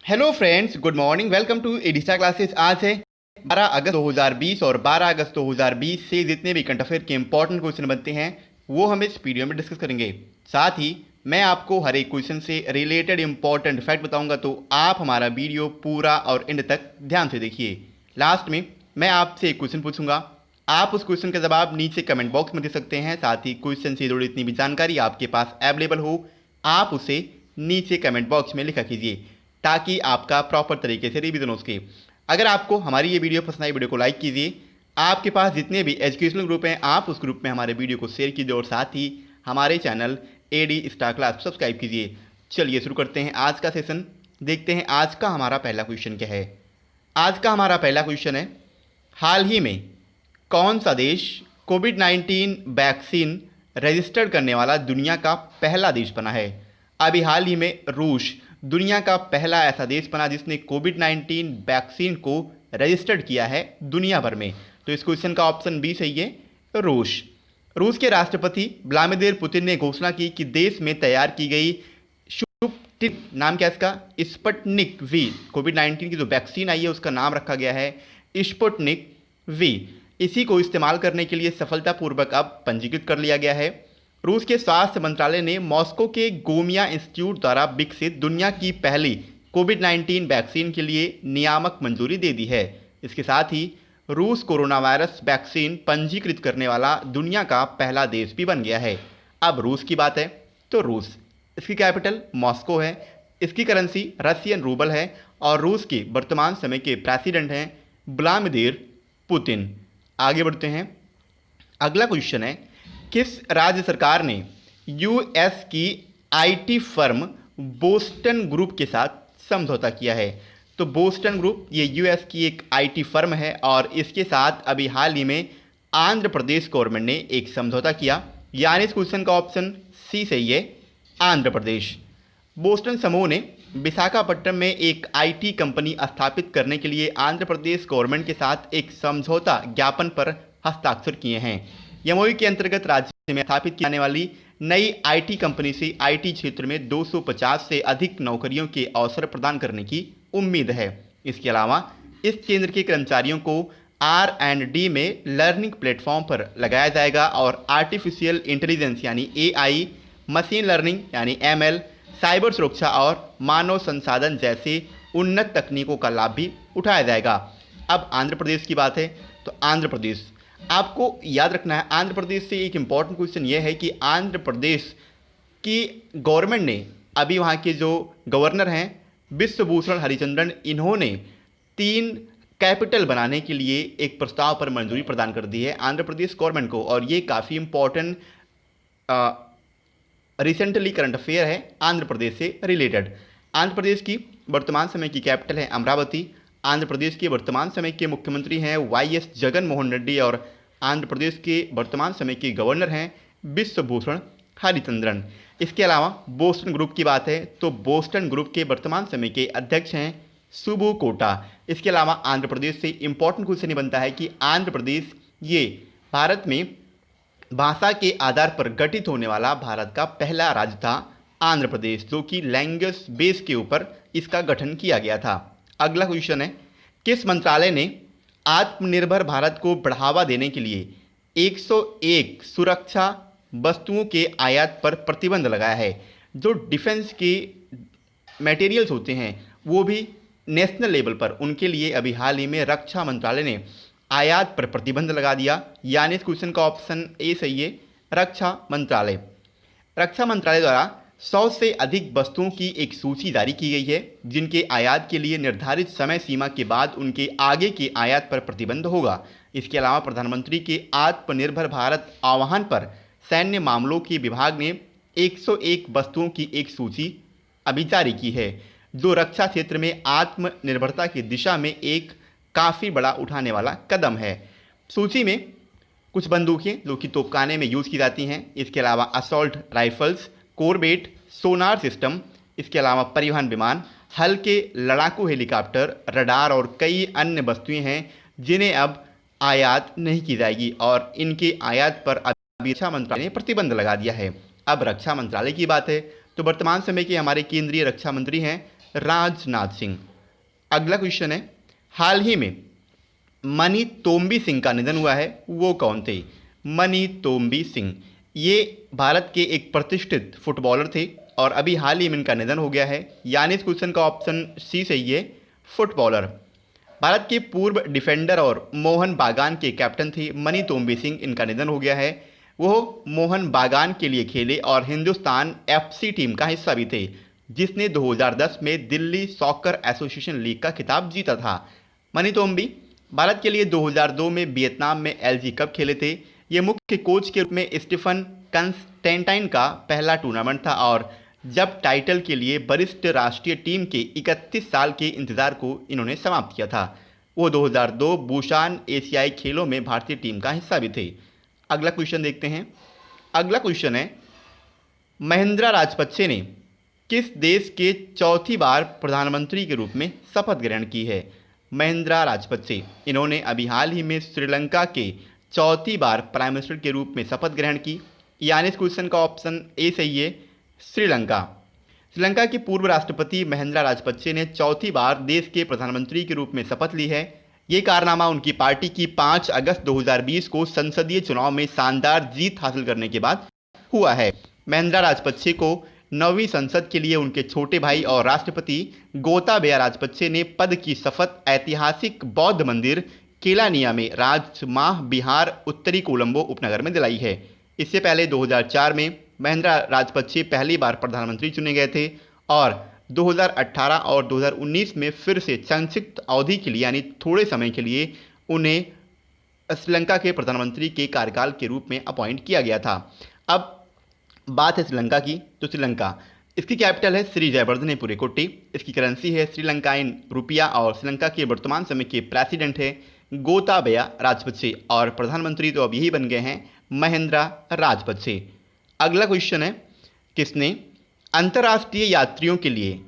Hello friends, good morning. Welcome to Edisha classes. आज है 12 अगस्त 2020 और 12 अगस्त 2020 से जितने भी करंट अफेयर के इंपॉर्टेंट क्वेश्चन बनते हैं वो हम इस वीडियो में डिस्कस करेंगे। साथ ही मैं आपको हर एक क्वेश्चन से रिलेटेड इंपॉर्टेंट फैक्ट बताऊंगा, तो आप हमारा वीडियो पूरा और एंड तक ध्यान से देखिए। लास्ट में मैं आपसे एक क्वेश्चन पूछूंगा, आप उस क्वेश्चन का जवाब नीचे कमेंट बॉक्स में दे सकते हैं। साथ ही क्वेश्चन से जुड़ी इतनी भी जानकारी आपके पास अवेलेबल हो, आप उसे नीचे कमेंट बॉक्स में लिखा कीजिए ताकि आपका प्रॉपर तरीके से रिवीजन हो सके। अगर आपको हमारी ये वीडियो पसंद आई, वीडियो को लाइक कीजिए। आपके पास जितने भी एजुकेशनल ग्रुप हैं आप उस ग्रुप में हमारे वीडियो को शेयर कीजिए और साथ ही हमारे channel AD star class subscribe कीजिए। चलिए शुरू करते हैं आज का सेशन। देखते हैं आज का हमारा पहला क्वेश्चन क्या है। आज का हमारा पहला क्वेश्चन है, हाल ही में कौन सा देश कोविड-19 वैक्सीन रजिस्टर्ड करने वाला दुनिया का पहला देश बना है। अभी हाल ही में रूस दुनिया का पहला ऐसा देश बना जिसने कोविड-19 वैक्सीन को रजिस्टर्ड किया है दुनिया भर में। तो इस क्वेश्चन का ऑप्शन बी सही है, रूस। रूस के राष्ट्रपति व्लादिमीर पुतिन ने घोषणा की कि देश में तैयार की गई स्पुतनिक, नाम क्या है इसका, स्पुतनिक वी, कोविड-19 की जो वैक्सीन आई है उसका नाम रखा गया है स्पुतनिक वी। इसी को इस्तेमाल करने के लिए सफलतापूर्वक अब पंजीकृत कर लिया गया है। रूस के स्वास्थ्य मंत्रालय ने मॉस्को के गोमिया इंस्टीट्यूट द्वारा विकसित दुनिया की पहली कोविड-19 वैक्सीन के लिए नियामक मंजूरी दे दी है। इसके साथ ही रूस कोरोना वायरस वैक्सीन पंजीकृत करने वाला दुनिया का पहला देश भी बन गया है। अब रूस की बात है तो रूस, इसकी कैपिटल मॉस्को है, इसकी करेंसी रशियन रूबल है और रूस के वर्तमान समय के प्रेसिडेंट हैं व्लादिमीर पुतिन। आगे बढ़ते हैं। अगला क्वेश्चन है, किस राज्य सरकार ने यूएस की आईटी फर्म बोस्टन ग्रुप के साथ समझौता किया है। तो बोस्टन ग्रुप ये यूएस की एक आईटी फर्म है और इसके साथ अभी हाल ही में आंध्र प्रदेश गवर्नमेंट ने एक समझौता किया, यानी इस क्वेश्चन का ऑप्शन सी सही है, आंध्र प्रदेश। बोस्टन समूह ने विशाखापट्टनम में एक आईटी कंपनी स्थापित करने के लिए आंध्र प्रदेश गवर्नमेंट के साथ एक समझौता ज्ञापन पर हस्ताक्षर किए हैं। एमओयू के अंतर्गत राज्य में स्थापित की जाने वाली नई आईटी कंपनी से आईटी क्षेत्र में 250 से अधिक नौकरियों के अवसर प्रदान करने की उम्मीद है। इसके अलावा इस केंद्र के कर्मचारियों को R&D में लर्निंग प्लेटफॉर्म पर लगाया जाएगा और आर्टिफिशियल इंटेलिजेंस यानी AI, मशीन लर्निंग यानी ML, साइबर सुरक्षा और मानव संसाधन जैसे उन्नत तकनीकों का लाभ भी उठाया जाएगा। अब आंध्र प्रदेश की बात है तो आंध्र प्रदेश, आपको याद रखना है आंध्र प्रदेश से एक इम्पॉर्टेंट क्वेश्चन यह है कि आंध्र प्रदेश की गवर्नमेंट ने अभी वहाँ के जो गवर्नर हैं विश्वभूषण हरिचंद्रन, इन्होंने 3 कैपिटल बनाने के लिए एक प्रस्ताव पर मंजूरी प्रदान कर दी है आंध्र प्रदेश गवर्नमेंट को, और ये काफ़ी इम्पॉर्टेंट रिसेंटली करंट अफेयर है आंध्र प्रदेश से रिलेटेड। आंध्र प्रदेश की वर्तमान समय की कैपिटल है अमरावती। आंध्र प्रदेश के वर्तमान समय के मुख्यमंत्री हैं वाईएस जगन मोहन रेड्डी और आंध्र प्रदेश के वर्तमान समय के गवर्नर हैं विश्वभूषण हरिचंद्रन। इसके अलावा बोस्टन ग्रुप की बात है तो बोस्टन ग्रुप के वर्तमान समय के अध्यक्ष हैं सुबु कोटा। इसके अलावा आंध्र प्रदेश से इंपॉर्टेंट क्वेश्चन ये बनता है कि आंध्र प्रदेश ये भारत में भाषा के आधार पर गठित होने वाला भारत का पहला राज्य था आंध्र प्रदेश, जो कि लैंग्वेज बेस के ऊपर इसका गठन किया गया था। अगला क्वेश्चन है, किस मंत्रालय ने आत्मनिर्भर भारत को बढ़ावा देने के लिए 101 सुरक्षा वस्तुओं के आयात पर प्रतिबंध लगाया है। जो डिफेंस के मटेरियल्स होते हैं वो भी नेशनल लेवल पर, उनके लिए अभी हाल ही में रक्षा मंत्रालय ने आयात पर प्रतिबंध लगा दिया, यानी इस क्वेश्चन का ऑप्शन ए सही है, रक्षा मंत्रालय। रक्षा मंत्रालय द्वारा 100 से अधिक वस्तुओं की एक सूची जारी की गई है जिनके आयात के लिए निर्धारित समय सीमा के बाद उनके आगे के आयात पर प्रतिबंध होगा। इसके अलावा प्रधानमंत्री के आत्मनिर्भर भारत आह्वान पर सैन्य मामलों के विभाग ने 101 वस्तुओं की एक सूची अभी जारी की है, जो रक्षा क्षेत्र में आत्मनिर्भरता की दिशा में एक काफ़ी बड़ा उठाने वाला कदम है। सूची में कुछ बंदूकें जो कि तोपखाने में यूज़ की जाती हैं, इसके अलावा assault rifles, Corbett, sonar system, इसके अलावा परिवहन विमान, हल्के लड़ाकू हेलीकॉप्टर, रडार और कई अन्य वस्तुएं हैं जिन्हें अब आयात नहीं की जाएगी और इनके आयात पर अभी रक्षा मंत्रालय ने प्रतिबंध लगा दिया है। अब रक्षा मंत्रालय की बात है तो वर्तमान समय के हमारे केंद्रीय रक्षा मंत्री हैं राजनाथ सिंह। अगला क्वेश्चन है, हाल ही में मनी तोम्बी सिंह का निधन हुआ है, वो कौन थे? मनी तोम्बी सिंह ये भारत के एक प्रतिष्ठित फुटबॉलर थे और अभी हाल ही में इनका निधन हो गया है, यानी इस क्वेश्चन का ऑप्शन सी सही है, फुटबॉलर। भारत के पूर्व डिफेंडर और मोहन बागान के कैप्टन थे मनी तोम्बी सिंह, इनका निधन हो गया है। वो मोहन बागान के लिए खेले और हिंदुस्तान एफसी टीम का हिस्सा भी थे, जिसने 2010 में दिल्ली सॉकर एसोसिएशन लीग का खिताब जीता था। मनी तोम्बी भारत के लिए 2002 में वियतनाम में एलजी कप खेले थे। ये मुख्य कोच के रूप में स्टीफन कंस्टेंटाइन का पहला टूर्नामेंट था और जब टाइटल के लिए वरिष्ठ राष्ट्रीय टीम के 31 साल के इंतजार को इन्होंने समाप्त किया था। वो 2002 बुसान एशियाई खेलों में भारतीय टीम का हिस्सा भी थे। अगला क्वेश्चन देखते हैं। अगला क्वेश्चन है, महिंद्रा राजपक्षे ने किस देश के चौथी बार प्रधानमंत्री के रूप में शपथ ग्रहण की है? महिंद्रा राजपक्षे इन्होंने अभी हाल ही में श्रीलंका के चौथी बार प्राइम मिनिस्टर के रूप में शपथ ग्रहण की, यानी इस क्वेश्चन का ऑप्शन ए सही है, श्रीलंका। श्रीलंका के पूर्व राष्ट्रपति महिंद्रा राजपक्षे ने चौथी बार देश के प्रधानमंत्री के रूप में शपथ ली है। ये कारनामा उनकी पार्टी की 5 अगस्त 2020 को संसदीय चुनाव में शानदार जीत हासिल करने के बाद हुआ है। महिंद्रा राजपक्षे को 9वीं संसद के लिए उनके छोटे भाई और राष्ट्रपति गोताबया राजपक्षे ने पद की शपथ ऐतिहासिक बौद्ध मंदिर केलानिया में राजमाह बिहार उत्तरी कोलंबो उपनगर में दिलाई है। इससे पहले 2004 में महिंद्रा राजपक्षे पहली बार प्रधानमंत्री चुने गए थे और 2018 और 2019 में फिर से संक्षिप्त अवधि के लिए यानी थोड़े समय के लिए उन्हें श्रीलंका के प्रधानमंत्री के कार्यकाल के रूप में अपॉइंट किया गया था। अब बात है श्रीलंका की, तो श्रीलंका इसकी कैपिटल है श्री जयवर्धनेपुरे कोट्टी, इसकी करेंसी है श्रीलंकाइन रुपया और श्रीलंका के वर्तमान समय के प्रेसिडेंट है गोताबया राजपक्षे और प्रधानमंत्री तो अब यही बन गए हैं महिंद्रा राजपक्षे। अगला क्वेश्चन है, किसने अंतर्राष्ट्रीय यात्रियों के लिए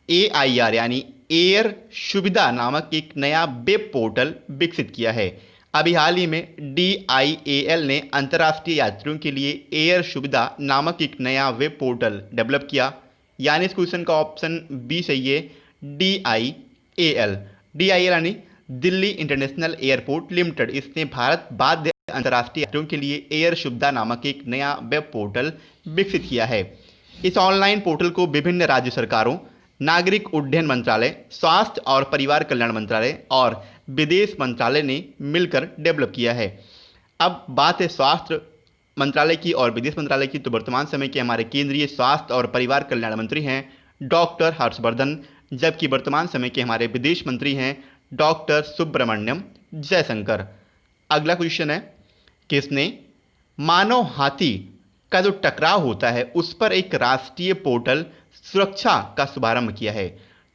AIR यानी एयर सुविधा नामक एक नया वेब पोर्टल विकसित किया है? अभी हाल ही में DIAL ने अंतर्राष्ट्रीय यात्रियों के लिए एयर सुविधा नामक एक नया वेब पोर्टल डेवलप किया, यानी इस क्वेश्चन का ऑप्शन बी सही है, DIAL। DIAL यानी दिल्ली इंटरनेशनल एयरपोर्ट लिमिटेड, इसने भारत बाध्य अंतर्राष्ट्रीय यात्रियों के लिए एयर सुविधा नामक एक नया वेब पोर्टल विकसित किया है। इस ऑनलाइन पोर्टल को विभिन्न राज्य सरकारों, नागरिक उड्डयन मंत्रालय, स्वास्थ्य और परिवार कल्याण मंत्रालय और विदेश मंत्रालय ने मिलकर डेवलप किया है। अब बात है स्वास्थ्य मंत्रालय की और विदेश मंत्रालय की, तो वर्तमान समय के हमारे केंद्रीय स्वास्थ्य और परिवार कल्याण मंत्री हैं डॉक्टर हर्षवर्धन, जबकि वर्तमान समय के हमारे विदेश मंत्री हैं डॉक्टर सुब्रमण्यम जयशंकर। अगला क्वेश्चन है, किसने मानव हाथी का जो टकराव होता है उस पर एक राष्ट्रीय पोर्टल सुरक्षा का शुभारंभ किया है?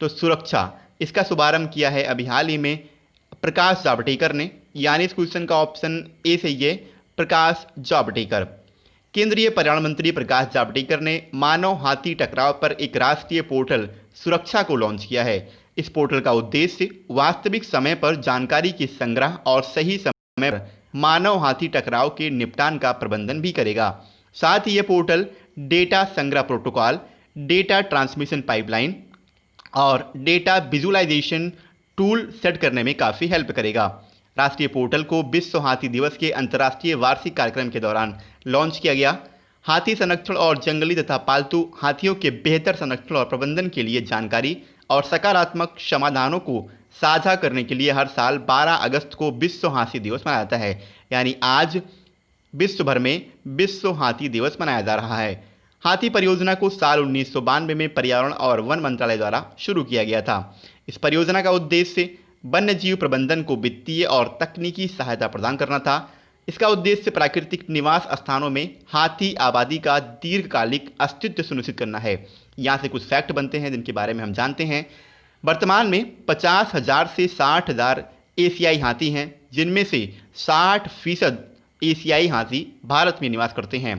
तो सुरक्षा इसका शुभारंभ किया है अभी हाल ही में प्रकाश जावड़ेकर ने, यानी इस क्वेश्चन का ऑप्शन ए सही है, प्रकाश जावड़ेकर। केंद्रीय पर्यावरण मंत्री प्रकाश जावड़ेकर ने मानव हाथी टकराव पर एक राष्ट्रीय पोर्टल सुरक्षा को लॉन्च किया है। इस पोर्टल का उद्देश्य वास्तविक समय पर जानकारी के संग्रह और सही समय पर मानव हाथी टकराव के निपटान का प्रबंधन भी करेगा। साथ ही यह पोर्टल डेटा संग्रह प्रोटोकॉल, डेटा ट्रांसमिशन पाइपलाइन और डेटा विजुअलाइजेशन टूल सेट करने में काफ़ी हेल्प करेगा। राष्ट्रीय पोर्टल को विश्व हाथी दिवस के अंतर्राष्ट्रीय वार्षिक कार्यक्रम के दौरान लॉन्च किया गया। हाथी संरक्षण और जंगली तथा पालतू हाथियों के बेहतर संरक्षण और प्रबंधन के लिए जानकारी और सकारात्मक समाधानों को साझा करने के लिए हर साल 12 अगस्त को विश्व हाथी दिवस मनाया जाता है, यानी आज विश्व भर में विश्व हाथी दिवस मनाया जा रहा है। हाथी परियोजना को साल 1992 में पर्यावरण और वन मंत्रालय द्वारा शुरू किया गया था। इस परियोजना का उद्देश्य वन्य जीव प्रबंधन को वित्तीय और तकनीकी सहायता प्रदान करना था। इसका उद्देश्य प्राकृतिक निवास स्थानों में हाथी आबादी का दीर्घकालिक अस्तित्व सुनिश्चित करना है। यहाँ से कुछ फैक्ट बनते हैं जिनके बारे में हम जानते हैं। वर्तमान में 50,000 से 60,000 एशियाई हाथी हैं, जिनमें से 60% एशियाई हाथी भारत में निवास करते हैं।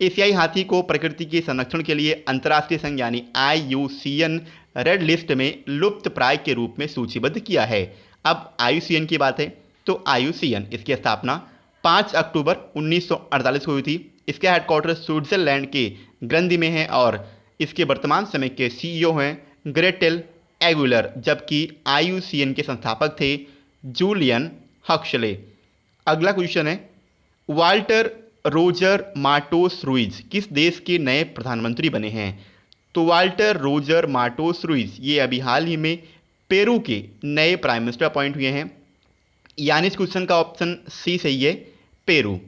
एशियाई हाथी को प्रकृति के संरक्षण के लिए अंतर्राष्ट्रीय संघ यानी IUCN रेड लिस्ट में लुप्त प्राय के रूप में सूचीबद्ध किया है। अब IUCN की बात है तो IUCN इसकी स्थापना 5 अक्टूबर 1948 को हुई थी। इसका हेडक्वार्टर स्विट्जरलैंड के ग्रंदी में है और इसके वर्तमान समय के CEO हैं ग्रेटेल एगुलर, जबकि IUCN के संस्थापक थे जूलियन हक्सले। अगला क्वेश्चन है, वाल्टर रोजर मार्टोस रुइज किस देश के नए प्रधानमंत्री बने हैं? तो वाल्टर रोजर मार्टोस रुइज ये अभी हाल ही में पेरू के नए प्राइम मिनिस्टर अपॉइंट हुए हैं, यानी इस क्वेश्चन का ऑप्शन सी सही है, पेरू।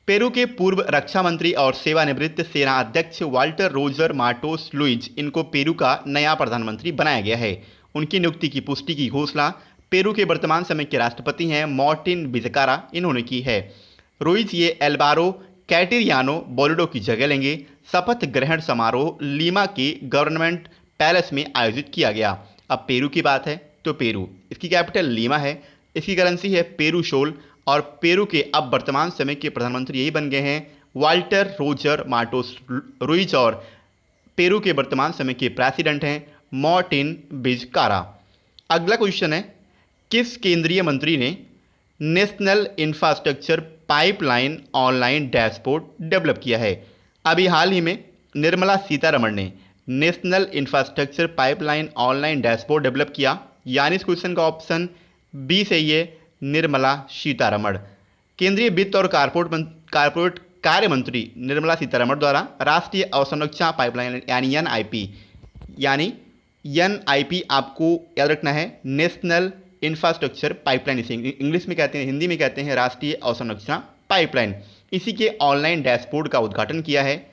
पेरू के पूर्व रक्षा मंत्री और सेवानिवृत्त सेना अध्यक्ष वाल्टर रोजर मार्टोस लुइज, इनको पेरू का नया प्रधानमंत्री बनाया गया है। उनकी नियुक्ति की पुष्टि की घोषणा पेरू के वर्तमान समय के राष्ट्रपति हैं मार्टिन विजकारा, इन्होंने की है। रुइज ये एल्वारो कैटिरियानो बोलेडो की जगह लेंगे। शपथ ग्रहण समारोह लीमा के गवर्नमेंट पैलेस में आयोजित किया गया। अब पेरू की बात है तो पेरू, इसकी कैपिटल लीमा है, इसकी करेंसी है पेरू सोल, और पेरू के अब वर्तमान समय के प्रधानमंत्री यही बन गए हैं वाल्टर रोजर मार्टोस रुइज, और पेरू के वर्तमान समय के प्रेसिडेंट हैं मार्टिन विजकारा। अगला क्वेश्चन है, किस केंद्रीय मंत्री ने national infrastructure pipeline online dashboard develop किया है? अभी हाल ही में निर्मला सीतारमण ने national infrastructure pipeline online dashboard develop किया, यानी इस क्वेश्चन का ऑप्शन बी सही है, निर्मला सीतारमण। केंद्रीय वित्त और कारपोरेट कार्य मंत्री निर्मला सीतारमण द्वारा राष्ट्रीय अवसंरचना पाइपलाइन यानी NIP आपको याद रखना है, नेशनल इंफ्रास्ट्रक्चर पाइपलाइन, इसे इंग्लिश में कहते हैं, हिंदी में कहते हैं राष्ट्रीय अवसंरचना पाइपलाइन, इसी के ऑनलाइन डैशबोर्ड का उद्घाटन किया है।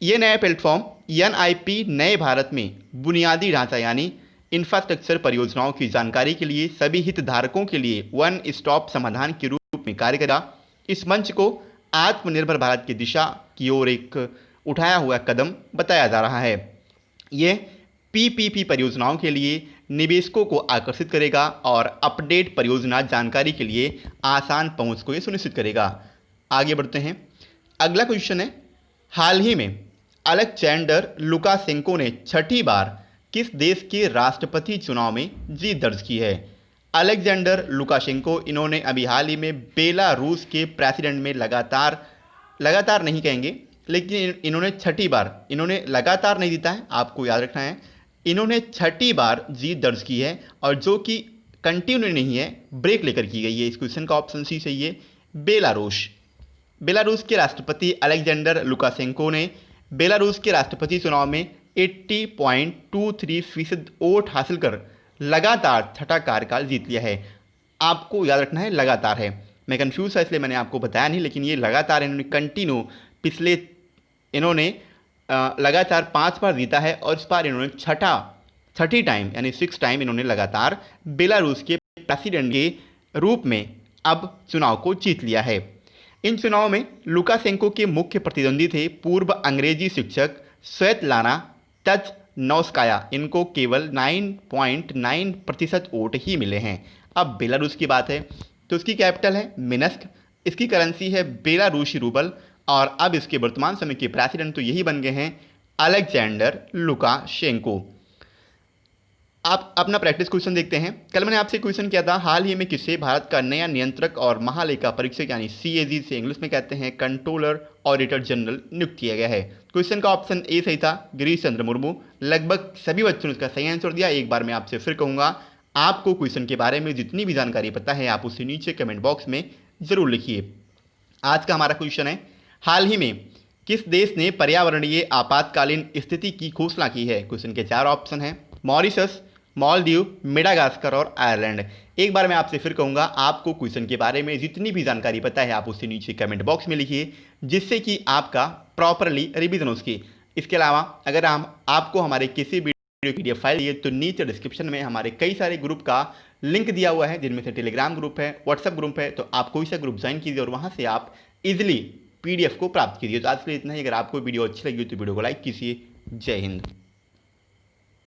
ये नया प्लेटफॉर्म NIP नए भारत में बुनियादी ढांचा यानी इंफ्रास्ट्रक्चर परियोजनाओं की जानकारी के लिए सभी हितधारकों के लिए वन स्टॉप समाधान के रूप में कार्य करेगा। इस मंच को आत्मनिर्भर भारत की दिशा की ओर एक उठाया हुआ कदम बताया जा रहा है। यह PPP परियोजनाओं के लिए निवेशकों को आकर्षित करेगा और अपडेट परियोजना जानकारी के लिए आसान पहुंच को ये सुनिश्चित करेगा। आगे बढ़ते हैं, अगला क्वेश्चन है, हाल ही में अलेक्जेंडर लुकाशेंको ने छठी बार किस देश के राष्ट्रपति चुनाव में जीत दर्ज की है? अलेक्जेंडर लुकाशेंको, इन्होंने अभी हाल ही में बेलारूस के प्रेसिडेंट में लगातार नहीं कहेंगे, लेकिन इन्होंने छठी बार, इन्होंने लगातार नहीं जीता है, आपको याद रखना है, इन्होंने छठी बार जीत दर्ज की है, और जो कि कंटिन्यू नहीं है, ब्रेक लेकर की गई है। इस क्वेश्चन का ऑप्शन सी सही है, बेलारूस के राष्ट्रपति अलेक्जेंडर लुकाशेंको ने बेलारूस के राष्ट्रपति चुनाव में 80.23% वोट हासिल कर लगातार छठा कार्यकाल जीत लिया है। आपको याद रखना है लगातार है, मैं कंफ्यूज है इसलिए मैंने आपको बताया नहीं, लेकिन ये लगातार इन्होंने कंटिन्यू इन्होंने लगातार 5 बार जीता है, और इस बार इन्होंने छठी टाइम यानी 6 टाइम इन्होंने लगातार बेलारूस के प्रेसिडेंट के रूप में अब चुनाव को जीत लिया है। इन चुनाव में लुकाशेंको के मुख्य प्रतिद्वंदी थे पूर्व अंग्रेजी शिक्षक स्वेतलाना तचनौस्काया, इनको केवल 9.9% वोट ही मिले हैं। अब बेलारूस की बात है तो इसकी कैपिटल है मिन्स्क, इसकी करेंसी है बेलारूसी रूबल, और अब इसके वर्तमान समय के प्रेसिडेंट तो यही बन गए हैं अलेक्जेंडर लुकाशेंको। आप अपना प्रैक्टिस क्वेश्चन देखते हैं। कल मैंने आपसे क्वेश्चन किया था, हाल ही में किसे भारत का नया नियंत्रक और महालेखा परीक्षक यानी CAG से इंग्लिश में कहते हैं कंट्रोलर ऑडिटर जनरल नियुक्त किया गया है? क्वेश्चन का ऑप्शन ए सही था, गिरीश चंद्र मुर्मू। लगभग सभी बच्चों ने इसका सही आंसर दिया। एक बार मैं आपसे फिर कहूँगा, आपको क्वेश्चन के बारे में जितनी भी जानकारी पता है आप उसे नीचे कमेंट बॉक्स में ज़रूर लिखिए। आज का हमारा क्वेश्चन है, हाल ही में किस देश ने पर्यावरणीय आपातकालीन स्थिति की घोषणा की है? क्वेश्चन के 4 ऑप्शन हैं, मॉरिशस, मालदीव, मेडागास्कर और आयरलैंड। एक बार मैं आपसे फिर कहूँगा, आपको क्वेश्चन के बारे में जितनी भी जानकारी पता है आप उसे नीचे कमेंट बॉक्स में लिखिए, जिससे कि आपका प्रॉपरली रिवीजन हो सके। इसके अलावा अगर आपको हमारे किसी वीडियो की PDF फाइल चाहिए तो नीचे डिस्क्रिप्शन में हमारे कई सारे ग्रुप का लिंक दिया हुआ है, जिनमें से टेलीग्राम ग्रुप है, व्हाट्सएप ग्रुप है, तो आप कोई सा ग्रुप ज्वाइन कीजिए और वहाँ से आप इजिली PDF को प्राप्त कीजिए। तो आज के लिए इतना ही। अगर आपको वीडियो अच्छी लगी तो वीडियो को लाइक कीजिए। जय हिंद।